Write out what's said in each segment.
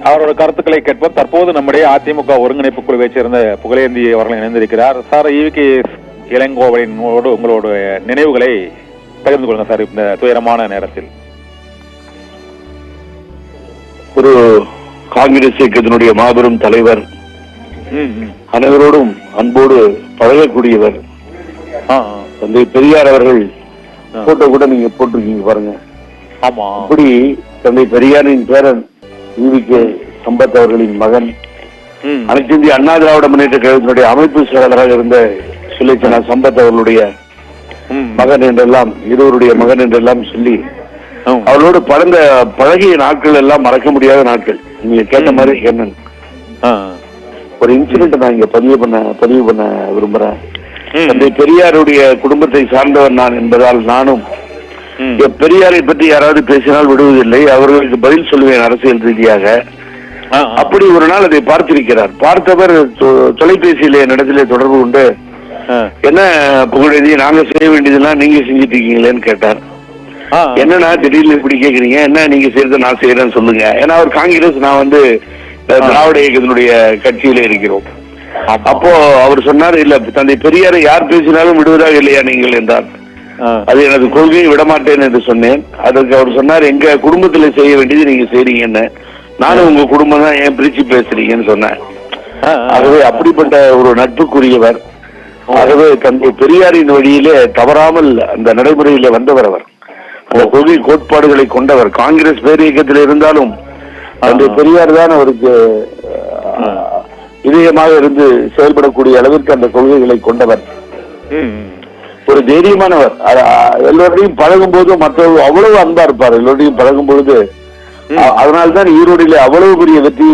அவரோட கருத்துக்களை கேட்போம். தற்போது நம்முடைய அதிமுக ஒருங்கிணைப்பு குழுவை சேர்ந்த புகழேந்தி அவர்கள் இணைந்திருக்கிறார். சார், ஈவி.கே. இளங்கோவனோடு உங்களோட நினைவுகளை பகிர்ந்து கொள்ளுங்க சார். இந்த துயரமான நேரத்தில் ஒரு காங்கிரஸ் இயக்கத்தினுடைய மாபெரும் தலைவர், அனைவரோடும் அன்போடு பழகக்கூடியவர் தந்தை பெரியார் அவர்கள் போட்டோ கூட நீங்க போட்டிருக்கீங்க பாருங்க. ஆமா, அப்படி தந்தை பெரியாரின் பேரன் ஈவி.கே. சம்பத் அவர்களின் மகன், அனைத்து இந்திய அண்ணா திராவிட முன்னேற்ற கழகத்தினுடைய அமைப்பு செயலாளராக இருந்த சுலேச்சனா சம்பத் அவர்களுடைய மகன் என்றெல்லாம், இருவருடைய மகன் என்றெல்லாம் சொல்லி அவர்களோடு பழகிய நாட்கள் எல்லாம் மறக்க முடியாத நாட்கள். நீங்க கேட்ட மாதிரி என்னன்னு ஒரு இன்சிடென்ட் நான் இங்க பதிவு பண்ண விரும்புறேன். தந்தை பெரியாருடைய குடும்பத்தை சார்ந்தவர் நான் என்பதால் நானும் பெரியாரை பற்றி யாராவது பேசினால் விடுவதில்லை, அவர்களுக்கு பதில் சொல்லுவேன் அரசியல் ரீதியாக. அப்படி ஒரு நாள் அதை பார்த்திருக்கிறார். பார்த்தவர் தொலைபேசியில என்னிடத்திலே தொடர்பு கொண்டு, என்ன புகழேந்தி, நாங்க செய்ய வேண்டியதெல்லாம் நீங்க செஞ்சிட்டு இருக்கீங்களேன்னு கேட்டார். என்னன்னா திடீர்னு இப்படி கேக்குறீங்க, என்ன நீங்க செய்யறத நான் செய்யறேன்னு சொல்லுங்க. ஏன்னா அவர் காங்கிரஸ், நான் திராவிட இயக்கத்தினுடைய கட்சியில இருக்கிறோம். அப்போ அவர் சொன்னார், இல்ல தந்தை பெரியாரை யார் பேசினாலும் விடுவதாக இல்லையா நீங்கள் என்றார். அது எனது கொள்கையை விடமாட்டேன் என்று சொன்னேன். அதுக்கு அவர் சொன்னார், எங்க குடும்பத்துல செய்ய வேண்டியது நீங்க செய்றீங்கன்னு, நானும் உங்க குடும்பம் தான் ஏன் பிரிச்சு பேசுறீங்கன்னு சொன்னேன். ஆகவே அப்படிப்பட்ட ஒரு நட்புக்குரியவர். ஆகவே தந்தை பெரியாரின் வழியிலே தவறாமல் அந்த நடைமுறையிலே வந்தவர். அவர் அந்த கொள்கை கோட்பாடுகளை கொண்டவர். காங்கிரஸ் பேர் இயக்கத்தில் இருந்தாலும் தந்தை பெரியார் தான் அவருக்கு இதயமாக இருந்து செயல்படக்கூடிய அளவிற்கு அந்த கொள்கைகளை கொண்டவர். ஒரு தைரியமானவர். எல்லோரையும் பழகும் போது மற்றவர்கள் அவ்வளவு அன்பா இருப்பார். எல்லோரையும் பழகும் பொழுது அதனால்தான் ஈரோடியில அவ்வளவு பெரிய வெற்றி,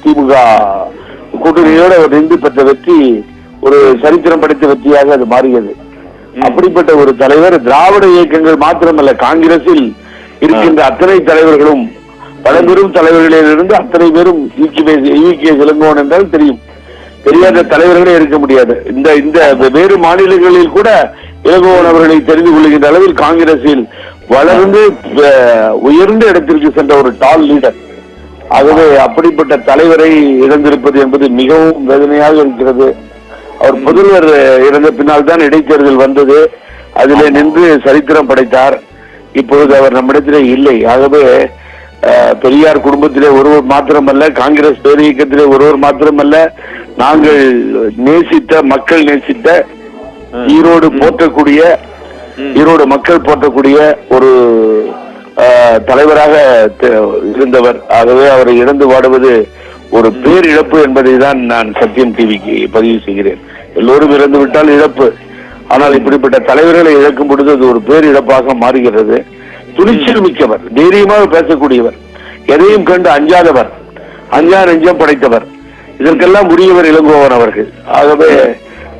திமுக கூட்டணியோடு அவர் நின்று பெற்ற வெற்றி ஒரு சரித்திரம் படைத்த வெற்றியாக அது மாறியது. அப்படிப்பட்ட ஒரு தலைவர். திராவிட இயக்கங்கள் மாத்திரமல்ல, காங்கிரஸில் இருக்கின்ற அத்தனை தலைவர்களும், பழம்பெரும் தலைவர்களிலிருந்து அத்தனை பேரும் ஈவி.கே. இளங்கோவன் என்றால் தெரியும். தெரியாத தலைவர்களே இருக்க முடியாது. இந்த வேறு மாநிலங்களில் கூட இளங்கோவன் அவர்களை தெரிந்து கொள்கின்ற அளவில் காங்கிரஸில் வளர்ந்து உயர்ந்த இடத்திற்கு சென்ற ஒரு டால் லீடர். ஆகவே அப்படிப்பட்ட தலைவரை இழந்திருப்பது என்பது மிகவும் வேதனையாக இருக்கிறது. அவர் முதல்வர் இறந்த பின்னால் தான் இடைத்தேர்தல் வந்தது. அதிலே நின்று சரித்திரம் படைத்தார். இப்பொழுது அவர் நம்மிடத்திலே இல்லை. ஆகவே பெரியார் குடும்பத்திலே ஒருவர் மாத்திரமல்ல, காங்கிரஸ் பேர் இயக்கத்திலே ஒருவர் மாத்திரமல்ல, நாங்கள் நேசித்த, மக்கள் நேசித்த, ஈரோடு மக்கள் போற்றக்கூடிய ஒரு தலைவராக இருந்தவர். ஆகவே அவரை இழந்து வாடுவது ஒரு பேரிழப்பு என்பதை தான் நான் சத்தியம் டிவிக்கு பதிவு செய்கிறேன். எல்லோரும் இறந்து விட்டால் இழப்பு, ஆனால் இப்படிப்பட்ட தலைவர்களை இழக்கும் பொழுது அது ஒரு பேரிழப்பாக மாறுகிறது. துணிச்சல் மிக்கவர், தைரியமாக பேசக்கூடியவர், எதையும் கண்டு அஞ்சாதவர், அஞ்சா நெஞ்சம் படைத்தவர். இதற்கெல்லாம் உரியவர் இளங்கோவன் அவர்கள். ஆகவே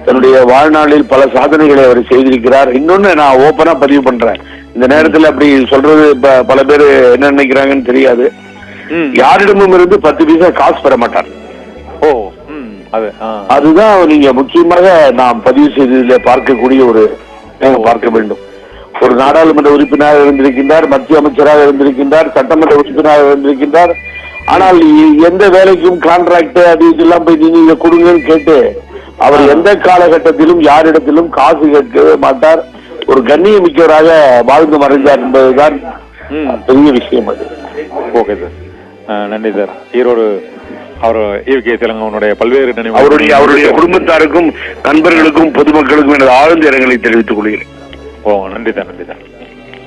தன்னுடைய வாழ்நாளில் பல சாதனைகளை அவர் செய்திருக்கிறார். இன்னொன்னு நான் ஓப்பனா பதிவு பண்றேன். இந்த நேரத்தில் அப்படி சொல்றது பல பேர் என்ன நினைக்கிறாங்கன்னு தெரியாது. யாரிடமும் இருந்து 10 பைசா காசு பெற மாட்டார். அதுதான் நீங்க முக்கியமாக நாம் பதிவு செய்ததிலே பார்க்கக்கூடிய ஒரு பார்க்க வேண்டும். ஒரு நாடாளுமன்ற உறுப்பினராக இருந்திருக்கின்றார், மத்திய அமைச்சராக இருந்திருக்கின்றார், சட்டமன்ற உறுப்பினராக இருந்திருக்கின்றார். ஆனால் எந்த வேலைக்கும் கான்ட்ராக்ட் அது இதெல்லாம் போய் நீங்க கொடுங்கன்னு கேட்டு அவர் எந்த காலகட்டத்திலும் யாரிடத்திலும் காசு கேட்கவே மாட்டார். ஒரு கண்ணியமிக்கவராக வாழ்ந்து மறைந்தார் என்பதுதான் பெரிய விஷயம். அது ஓகே சார், நன்றி சார். ஈரோடு அவர் ஈவி.கே. இளங்கோவனுடைய பல்வேறு நினைவு அவருடைய குடும்பத்தாருக்கும் நண்பர்களுக்கும் பொதுமக்களுக்கும் எனது ஆழ்ந்த இரங்கலை தெரிவித்துக் கொள்கிறேன். நன்றி சார்.